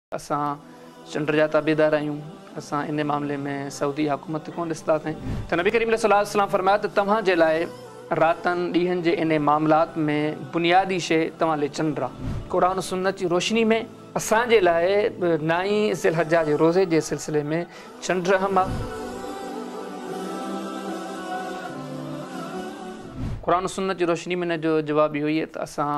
असां चंड जा ताबेदार आहियूं। असां इन मामले में सऊदी हुकूमत कोन ॾिसंदा थियूं त नबी करीम सल्लल्लाहु अलैहि वसल्लम फरमाया त तव्हां जे लाइ रातनि ॾींहंनि जे इन मामलात में बुनियादी शइ तव्हां लाइ चंड आहे। क़ुरान सुन्नत जी रोशनी में असांजे लाइ 9 ज़िलहज्जा जे रोज़े जे सिलसिले में चंड अहम आहे। क़ुरान सुन्नत जी रोशनी में इन जो जवाबु इहो ई आहे त असां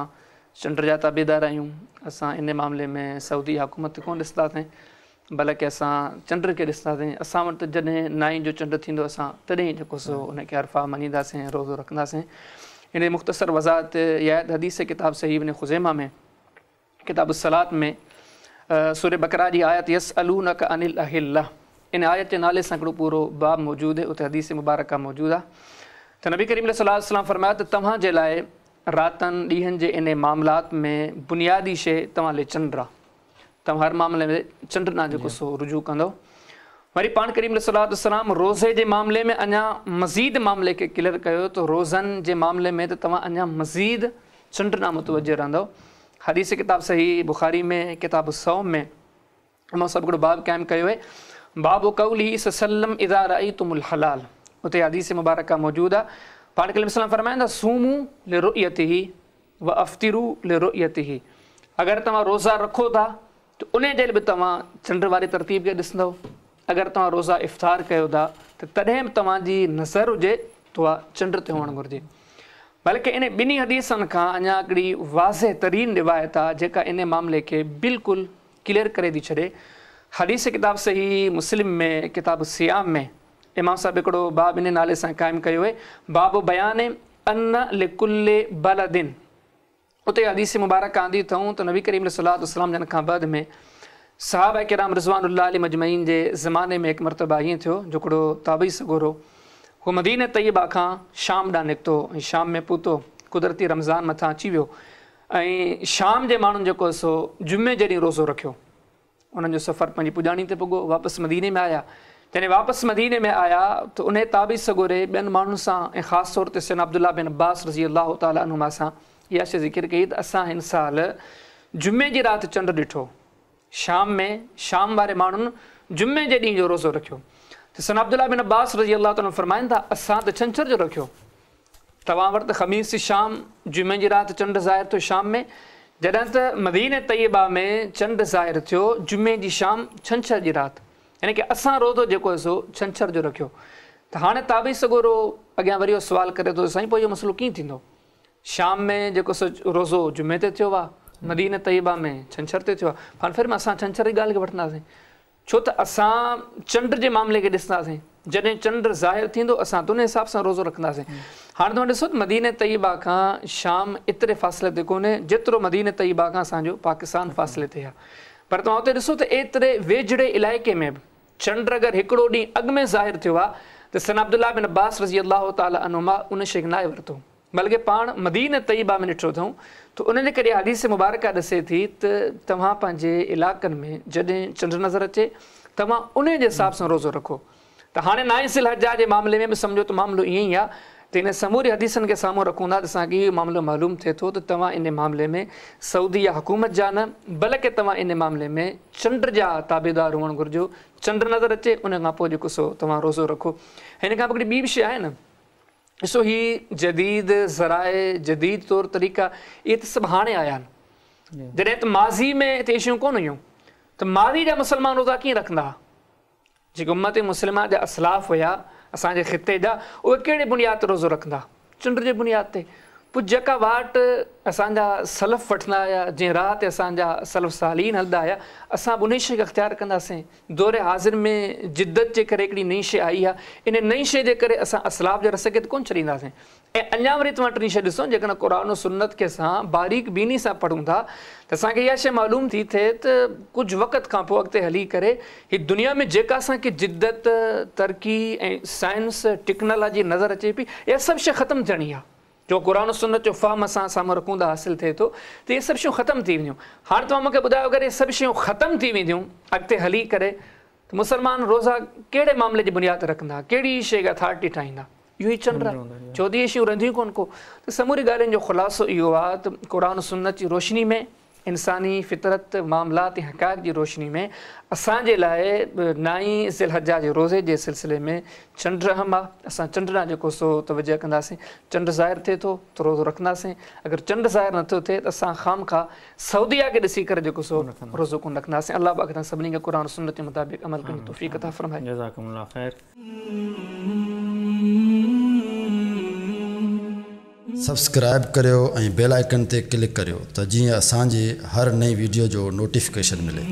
चंड जा ताबेदार आहियूं। असां इन मामले में सऊदी हुकूमत कोन ॾिसंदा थियूं, बल्कि असां चंड खे ॾिसंदा थियूं। असां वटि जॾहिं 9 जो चंड थींदो असां तॾहिं जेको सो उनखे अरफ़ा मञींदासीं, रोज़ो रखंदासीं। इन मुख़्तसर वज़ाहत या हदीस किताब सही इब्न ख़ुज़ैमा में किताब सलात में सूरह बकरा जी आयत यसअलूनक अनिल अहिल्ला, इन आयत जे नाले सां हिकिड़ो पूरो बाब मौजूदु आहे। उते हदीस मुबारका मौजूदु आहे त नबी करीम सल्लल्लाहु अलैहि वसल्लम फरमाया त तव्हां जे लाइ रातनि ॾींहंनि जे इन मामलात में बुनियादी शइ तव्हां लाइ चंड आहे। तव्हां हर मामले में चंड ना जेको सो रुजू कंदो। वरी पाण करीम सल्लल्लाहु अलैहि वसल्लम रोज़े जे मामले में अञा मज़ीद मामले खे क्लियर कयो त रोज़नि जे मामले में त तव्हां अञा मज़ीद चंड ना मुतवजह रहंदो। हदीस किताब सही बुखारी में किताब सौम में मां सभु हिकिड़ो बाब क़ाइमु कयो आहे, बाबु कौली सल्लम इज़ा रअयतुमुल हलाल। उते हदीस मुबारका मौजूदु आहे। पाण करीम सल्लल्लाहु अलैहि वसल्लम फरमाईंदा सूमू लिरुयतिही व अफ़्तिरू लिरुयतिही, अगरि तव्हां रोज़ा रखो था त उन जे बि तव्हां चंड वारी तरतीब खे ॾिसंदो। अगरि तव्हां रोज़ा इफ़्तार कयो था त तॾहिं बि तव्हांजी नज़र हुजे त उहा चंड ते हुअणु घुरिजे। बल्कि इन ॿिन्ही हदीसनि खां अञा हिकिड़ी वाज़ह तरीन रिवायत आहे जेका इन मामले खे बिल्कुलु क्लियर करे थी छॾे। हदीस किताब सही मुस्लिम में किताब सियाम में इमाम साहिब हिकिड़ो बाब इन नाले सां क़ाइमु कयो आहे, बाब बयान अन लिकुल्ले बलदिन। उते हदीस मुबारक आंदी अथऊं त नबी करीम सल्लल्लाहु अलैहि वसल्लम जन खां बाद में सहाबा किराम रिज़वानुल्लाह अलैहि मजमईन जे ज़माने में हिकु मरतबा ईअं थियो जो हिकिड़ो ताबई सगोरो हू मदीने तैयबा खां शाम ॾांहुं निकितो ऐं शाम में पहुतो। कुदरती रमज़ान मथां अची वियो ऐं शाम जे माण्हुनि जेको सो जुमे जे ॾींहुं रोज़ो रखियो। उन्हनि जो सफ़र पंहिंजी पुॼाणी ते पुॻो, वापसि मदीने में आया। जॾहिं वापसि मदीने में आया त उन ताबी सगोरे ॿियनि माण्हुनि सां ऐं ख़ासि तौर ते सैयदना अब्दुल्लाह बिन अब्बास रज़ी अल्लाह तआला अन्हुमा सां इहा शइ ज़िक्र कई त असां हिन साल जुमे जी राति चंड ॾिठो, शाम में शाम वारे माण्हुनि जुमे जे ॾींहं जो रोज़ो रखियो। त सैयदना अब्दुल्लाह बिन अब्बास रज़ी अल्लाह तआला फरमाइनि था असां त छंछर जो रखियो, तव्हां वटि त ख़मीस शाम जुमे जी राति चंड ज़ाहिर थियो शाम में, जॾहिं त मदीने तैयबा में चंड ज़ाहिर थियो जुमे जी शाम छंछर जी राति, यानी की असां रोज़ो जेको सो छंछर जो रखियो। त हाणे ताबी सगोरो अॻियां वरी इहो सुवाल करे थो साईं पोइ इहो मसइलो कीअं थींदो, शाम में जेको सो रोज़ो जुमे ते थियो आहे, मदीने तैयबा में छंछर ते थियो आहे, पाण फिर असां छंछर जी ॻाल्हि खे वठंदासीं छो त असां चंड जे मामले खे ॾिसंदासीं। जॾहिं चंड ज़ाहिर थींदो असां त उन हिसाब सां रोज़ो रखंदासीं। हाणे तव्हां ॾिसो त मदीने तैयबा खां शाम एतिरे फ़ासिले ते कोन्हे जेतिरो मदीने तैयबा खां असांजो पाकिस्तान फ़ासिले ते आहे, पर तव्हां उते ॾिसो त एतिरे वेझड़े इलाइक़े में बि चंड अगरि हिकिड़ो ॾींहुं अॻु में ज़ाहिर थियो आहे त सैयदना अब्दुल्लाह बिन अब्बास रज़ी अल्लाह तआला अन्हुमा उन शइ खे नाहे वरितो, बल्कि पाण मदीने तैयबा में ॾिठो अथऊं। त उन जे करे हदीस मुबारका ॾिसे थी त तव्हां पंहिंजे इलाइक़नि में जॾहिं चंड नज़र अचे तव्हां उन जे हिसाब सां रोज़ो रखो। त हाणे 9 ज़िलहज्जा जे मामले में बि सम्झो त मामिलो ईअं ई आहे त इन समूरी हदीसनि खे साम्हूं रखूं था त असांखे इहो मामिलो मालूम थिए थो त तव्हां इन मामले में सऊदी या हुकूमत जा न बल्कि तव्हां इन मामले में चंड जा ताबेदार हुअणु घुरिजो। चंड नज़र अचे उन खां पोइ जेको सो तव्हां रोज़ो रखो। हिन खां पोइ हिकिड़ी ॿी बि शइ आहे न, ॾिसो ही जदीद ज़राए जदीद तौर तरीक़ा इहे त सभु हाणे आया आहिनि। जॾहिं त माज़ी में त शयूं कोन हुयूं त माज़ी जा मुस्लमान रोज़ा कीअं रखंदा हुआ, जेके उम्मत मुस्लिमा जा असलाफ़ हुया असांजे ख़िते जा उहे कहिड़े बुनियाद ते रोज़ो रखंदा, चंड जे बुनियाद ते। पोइ जेका वाट असांजा सलफ़ वठंदा हुया, जंहिं राह ते असांजा सलफ़ सालीन हलंदा हुया, असां बि उन शइ खे अख़्तियार कंदासीं। दौरे हाज़िर में जिद्दत जे करे हिकिड़ी नई शइ आई आहे, इन नई शइ जे करे असां असलाफ़ जे रस खे त कोन छॾींदासीं। ऐं अञा वरी तव्हां टी शइ ॾिसो, जेकॾहिं क़ुरान सुन्नत खे असां बारीक बीनी सां पढ़ूं था त असांखे इहा शइ मालूम थी थिए त कुझु वक़्त खां पोइ अॻिते हली करे हीअ दुनिया में जेका असांखे जिद्दत तरक़ी ऐं साइंस टेक्नोलॉजी नज़र अचे पई इहा सभु शइ ख़तमु थियणी आहे। जो क़ुरान सुन्नत जो फ़हम असां साम्हूं रखूं था हासिलु थिए थो त इहे सभु शयूं ख़तमु थी वेंदियूं। हाणे तव्हां मूंखे ॿुधायो अगरि इहे सभु शयूं ख़तमु थी वेंदियूं अॻिते हली करे त मुस्लमान रोज़ा कहिड़े मामले जी बुनियाद ते रखंदा, कहिड़ी शइ खे अथॉरिटी ठाहींदा, इहो ई चंड आहे। छो त इहे शयूं रहंदियूं कोन को। त समूरी ॻाल्हियुनि जो ख़ुलासो इहो आहे त क़ुरान सुन्नत जी रोशनी में इंसानी फितरत मामलात हक़ाइक़ की रोशनी में असांजे लाइ 9 ज़िलहज्जा जे रोज़े जे सिलसिले में चंड अहम आहे। असां चंड ॾांहुं जेको सो तवजह कंदासीं। चंड ज़ाहिर थिए थो त रोज़ो रखंदासीं। अगरि चंड ज़ाहिर नथो थिए त असां ख़ामखा सऊदीया खे ॾिसी करे जेको सो रोज़ो कोन रखंदासीं। अल्लाह पाक खां सभिनी खे क़ुरान सुन्नत जे मुताबिक़ अमल करण जी तौफ़ीक़ अता फ़रमाए। जज़ाकुमुल्लाह ख़ैर। सब्सक्राइब करियो ऐं बेल आइकन ते क्लिक करियो त जीअं असांजी हर नई वीडियो जो नोटिफिकेशन मिले।